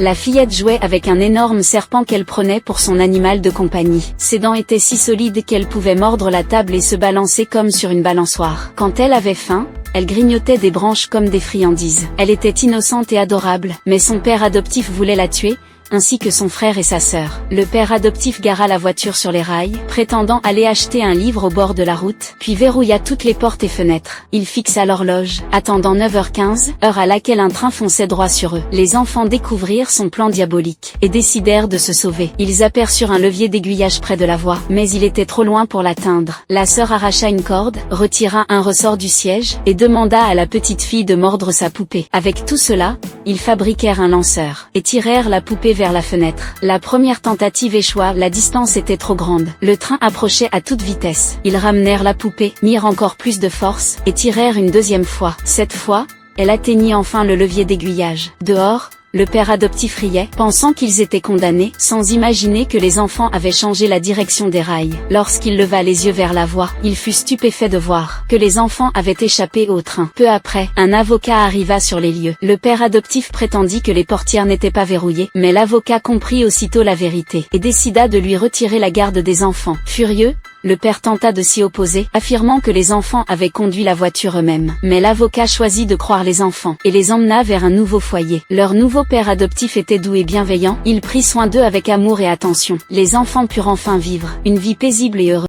La fillette jouait avec un énorme serpent qu'elle prenait pour son animal de compagnie. Ses dents étaient si solides qu'elle pouvait mordre la table et se balancer comme sur une balançoire. Quand elle avait faim, elle grignotait des branches comme des friandises. Elle était innocente et adorable, mais son père adoptif voulait la tuer, ainsi que son frère et sa sœur. Le père adoptif gara la voiture sur les rails, prétendant aller acheter un livre au bord de la route, puis verrouilla toutes les portes et fenêtres. Il fixa l'horloge, attendant 9h15, heure à laquelle un train fonçait droit sur eux. Les enfants découvrirent son plan diabolique, et décidèrent de se sauver. Ils aperçurent un levier d'aiguillage près de la voie, mais il était trop loin pour l'atteindre. La sœur arracha une corde, retira un ressort du siège, et demanda à la petite fille de mordre sa poupée. Avec tout cela, ils fabriquèrent un lanceur, et tirèrent la poupée vers la fenêtre. La première tentative échoua, la distance était trop grande. Le train approchait à toute vitesse. Ils ramenèrent la poupée, mirent encore plus de force, et tirèrent une deuxième fois. Cette fois, elle atteignit enfin le levier d'aiguillage. Dehors, le père adoptif riait, pensant qu'ils étaient condamnés, sans imaginer que les enfants avaient changé la direction des rails. Lorsqu'il leva les yeux vers la voie, il fut stupéfait de voir que les enfants avaient échappé au train. Peu après, un avocat arriva sur les lieux. Le père adoptif prétendit que les portières n'étaient pas verrouillées, mais l'avocat comprit aussitôt la vérité, et décida de lui retirer la garde des enfants. Furieux, le père tenta de s'y opposer, affirmant que les enfants avaient conduit la voiture eux-mêmes. Mais l'avocat choisit de croire les enfants, et les emmena vers un nouveau foyer. Leur nouveau père adoptif était doux et bienveillant, il prit soin d'eux avec amour et attention. Les enfants purent enfin vivre une vie paisible et heureuse.